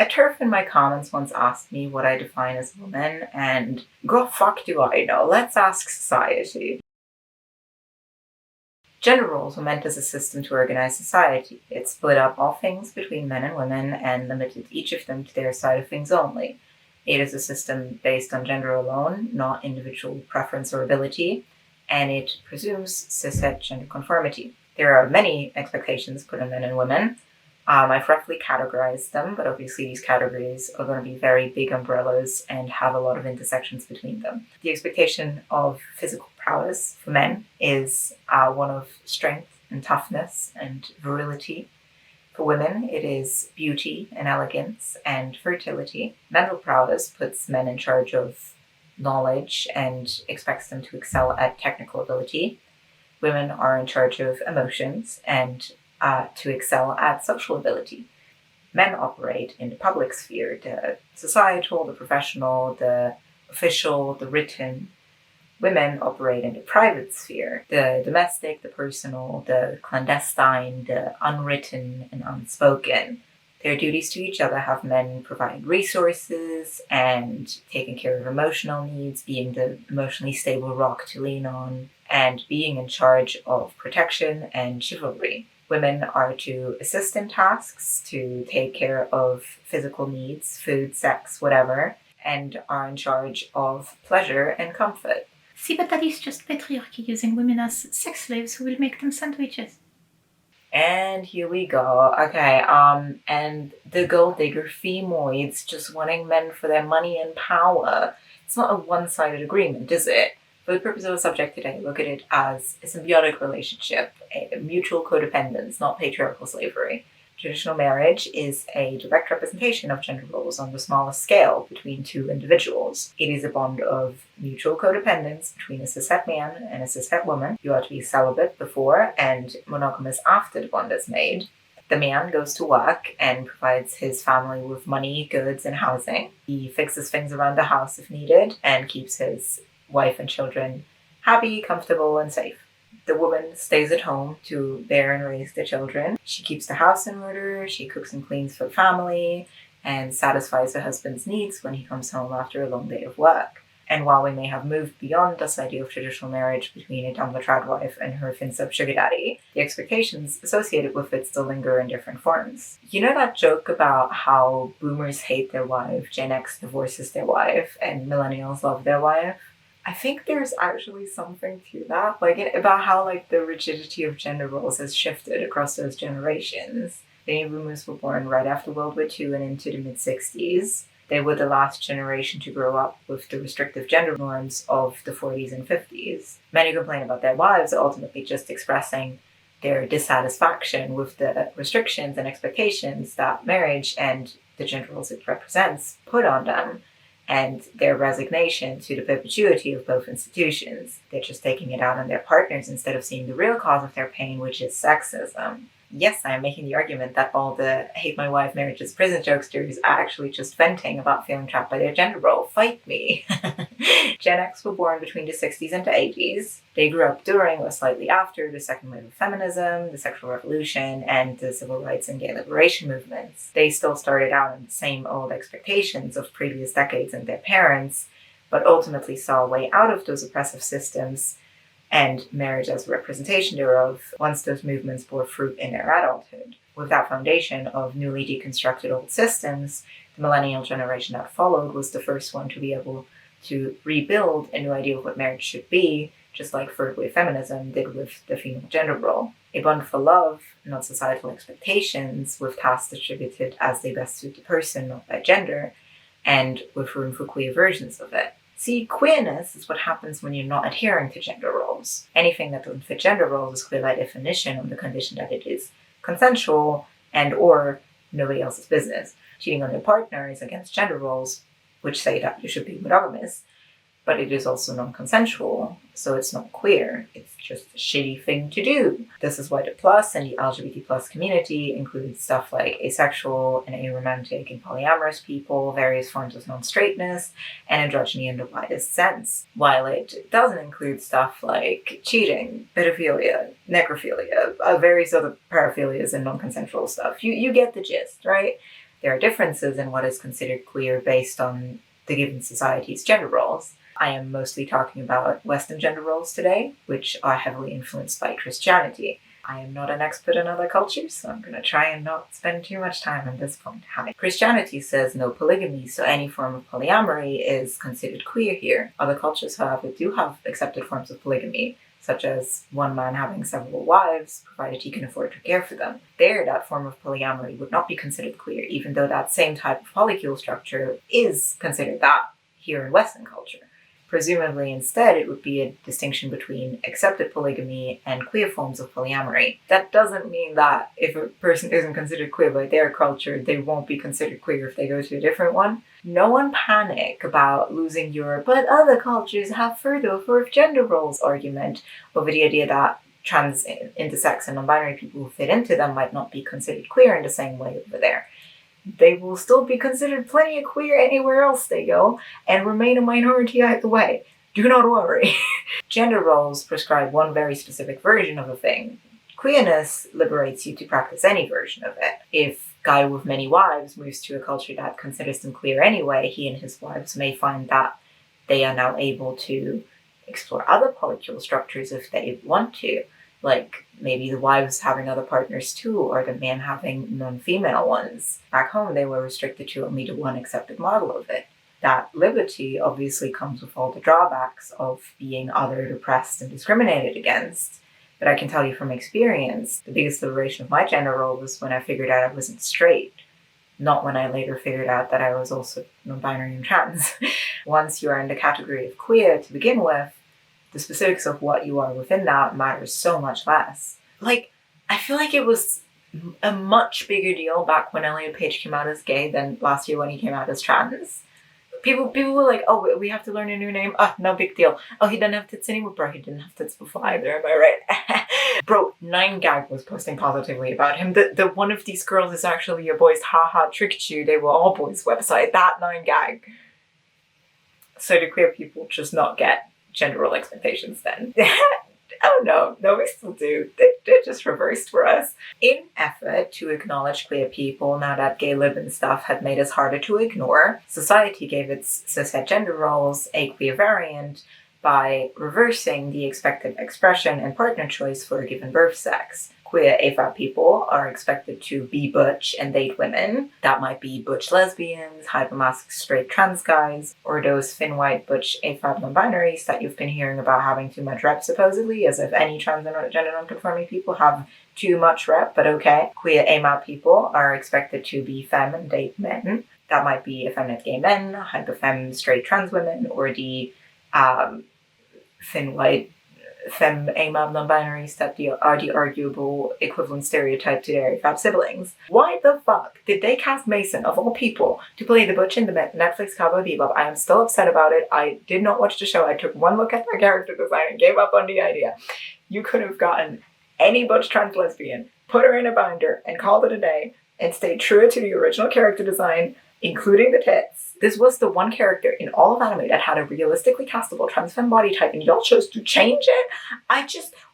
A TERF in my comments once asked me what I define as a woman, and go fuck do I know, let's ask society. Gender roles were meant as a system to organize society. It split up all things between men and women and limited each of them to their side of things only. It is a system based on gender alone, not individual preference or ability, and it presumes cishet gender conformity. There are many expectations put on men and women. I've roughly categorized them, but obviously these categories are going to be very big umbrellas and have a lot of intersections between them. The expectation of physical prowess for men is one of strength and toughness and virility. For women, it is beauty and elegance and fertility. Mental prowess puts men in charge of knowledge and expects them to excel at technical ability. Women are in charge of emotions and to excel at social ability. Men operate in the public sphere, the societal, the professional, the official, the written. Women operate in the private sphere, the domestic, the personal, the clandestine, the unwritten and unspoken. Their duties to each other have men provide resources and taking care of emotional needs, being the emotionally stable rock to lean on, and being in charge of protection and chivalry. Women are to assist in tasks, to take care of physical needs, food, sex, whatever, and are in charge of pleasure and comfort. See, but that is just patriarchy using women as sex slaves who will make them sandwiches. And here we go. Okay, and the gold digger femoids just wanting men for their money and power. It's not a one-sided agreement, is it? For the purpose of the subject today, look at it as a symbiotic relationship, a mutual codependence, not patriarchal slavery. Traditional marriage is a direct representation of gender roles on the smallest scale between two individuals. It is a bond of mutual codependence between a cishet man and a cishet woman. You are to be celibate before and monogamous after the bond is made. The man goes to work and provides his family with money, goods, and housing. He fixes things around the house if needed and keeps his wife and children happy, comfortable, and safe. The woman stays at home to bear and raise the children. She keeps the house in order, she cooks and cleans for the family, and satisfies her husband's needs when he comes home after a long day of work. And while we may have moved beyond this idea of traditional marriage between a tumblr trad wife and her fin-sub sugar daddy, the expectations associated with it still linger in different forms. You know that joke about how boomers hate their wife, Gen X divorces their wife, and millennials love their wife? I think there's actually something to that, about how the rigidity of gender roles has shifted across those generations. Baby boomers were born right after World War II and into the mid-60s. They were the last generation to grow up with the restrictive gender norms of the 40s and 50s. Many complain about their wives ultimately just expressing their dissatisfaction with the restrictions and expectations that marriage and the gender roles it represents put on them, and their resignation to the perpetuity of both institutions. They're just taking it out on their partners instead of seeing the real cause of their pain, which is sexism. Yes, I am making the argument that all the hate my wife, marriage is prison jokesters are actually just venting about feeling trapped by their gender role. Fight me! Gen X were born between the 60s and the 80s. They grew up during or slightly after the second wave of feminism, the sexual revolution, and the civil rights and gay liberation movements. They still started out in the same old expectations of previous decades and their parents, but ultimately saw a way out of those oppressive systems and marriage as a representation thereof once those movements bore fruit in their adulthood. With that foundation of newly deconstructed old systems, the millennial generation that followed was the first one to be able to rebuild a new idea of what marriage should be, just like third wave feminism did with the female gender role. A bond for love, not societal expectations, with tasks distributed as they best suit the person, not by gender, and with room for queer versions of it. See, queerness is what happens when you're not adhering to gender roles. Anything that doesn't fit gender roles is queer by definition on the condition that it is consensual and or nobody else's business. Cheating on your partner is against gender roles, which say that you should be monogamous, but it is also non-consensual, so it's not queer. It's just a shitty thing to do. This is why the plus and the LGBT plus community includes stuff like asexual and aromantic and polyamorous people, various forms of non-straightness, and androgyny in the widest sense, while it doesn't include stuff like cheating, pedophilia, necrophilia, various other paraphilias and non-consensual stuff. You get the gist, right? There are differences in what is considered queer based on the given society's gender roles. I am mostly talking about Western gender roles today, which are heavily influenced by Christianity. I am not an expert in other cultures, so I'm going to try and not spend too much time on this point. Christianity says no polygamy, so any form of polyamory is considered queer here. Other cultures, however, do have accepted forms of polygamy, such as one man having several wives, provided he can afford to care for them. There, that form of polyamory would not be considered queer, even though that same type of polycule structure is considered that here in Western culture. Presumably, instead, it would be a distinction between accepted polygamy and queer forms of polyamory. That doesn't mean that if a person isn't considered queer by their culture, they won't be considered queer if they go to a different one. No one panic about losing your "but other cultures have further for gender roles" argument over the idea that trans, intersex, and non-binary people who fit into them might not be considered queer in the same way over there. They will still be considered plenty of queer anywhere else they go, and remain a minority either way. Do not worry. Gender roles prescribe one very specific version of a thing. Queerness liberates you to practice any version of it. If guy with many wives moves to a culture that considers them queer anyway, he and his wives may find that they are now able to explore other polycule structures if they want to. Like, maybe the wives having other partners too, or the men having non-female ones. Back home, they were restricted to only the one accepted model of it. That liberty obviously comes with all the drawbacks of being othered, oppressed, and discriminated against. But I can tell you from experience, the biggest liberation of my gender role was when I figured out I wasn't straight. Not when I later figured out that I was also non-binary and trans. Once you are in the category of queer to begin with, the specifics of what you are within that matters so much less. Like, I feel like it was a much bigger deal back when Elliot Page came out as gay than last year when he came out as trans. People were like, oh, we have to learn a new name? Oh, no big deal. Oh, he didn't have tits anymore? Bro, he didn't have tits before either, am I right? Bro, 9gag was posting positively about him. The one of these girls is actually your boys, haha, tricked you, they were all boys website, that 9gag. So do queer people just not get gender role expectations then? Oh no, we still do. They're just reversed for us. In effort to acknowledge queer people now that gay lib stuff had made us harder to ignore, society gave its cishet gender roles a queer variant by reversing the expected expression and partner choice for a given birth sex. Queer AFAB people are expected to be butch and date women. That might be butch lesbians, hypermasc straight trans guys, or those thin white butch AFAB non-binaries that you've been hearing about having too much rep supposedly, as if any trans and gender non-conforming people have too much rep, but okay. Queer AMAP people are expected to be femme and date men. That might be effeminate gay men, hyperfemme straight trans women, or the thin white femme AMAB non-binaries that are the arguable equivalent stereotype to their AFAB siblings. Why the fuck did they cast Mason, of all people, to play the butch in the Netflix Cowboy Bebop? I am still upset about it. I did not watch the show. I took one look at their character design and gave up on the idea. You could have gotten any butch trans lesbian, put her in a binder, and called it a day, and stayed true to the original character design, including the tits. This was the one character in all of anime that had a realistically castable trans femme body type, and y'all chose to change it?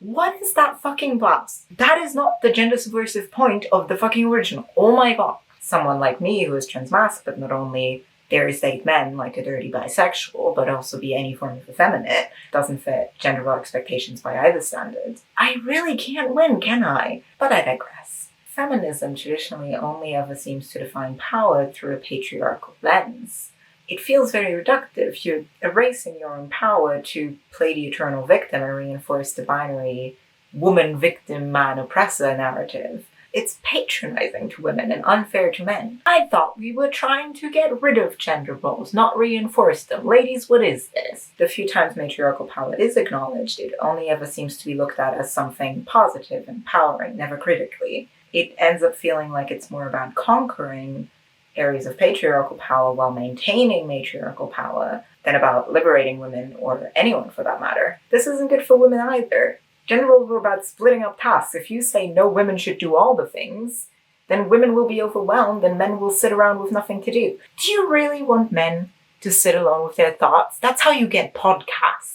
What is that fucking blouse? That is not the gender subversive point of the fucking original. Oh my god. Someone like me who is transmasc, but not only dare date men like a dirty bisexual, but also be any form of effeminate, doesn't fit gender role expectations by either standards. I really can't win, can I? But I digress. Feminism traditionally only ever seems to define power through a patriarchal lens. It feels very reductive. You're erasing your own power to play the eternal victim and reinforce the binary woman, victim, man, oppressor narrative. It's patronizing to women and unfair to men. I thought we were trying to get rid of gender roles, not reinforce them. Ladies, what is this? The few times matriarchal power is acknowledged, it only ever seems to be looked at as something positive, empowering, never critically. It ends up feeling like it's more about conquering areas of patriarchal power while maintaining matriarchal power than about liberating women, or anyone for that matter. This isn't good for women either. Gender roles were about splitting up tasks. If you say no, women should do all the things, then women will be overwhelmed and men will sit around with nothing to do. Do you really want men to sit alone with their thoughts? That's how you get podcasts.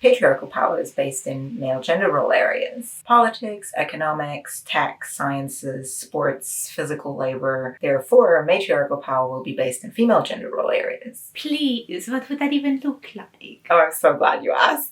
Patriarchal power is based in male gender role areas. Politics, economics, tech, sciences, sports, physical labor. Therefore, matriarchal power will be based in female gender role areas. Please, what would that even look like? Oh, I'm so glad you asked.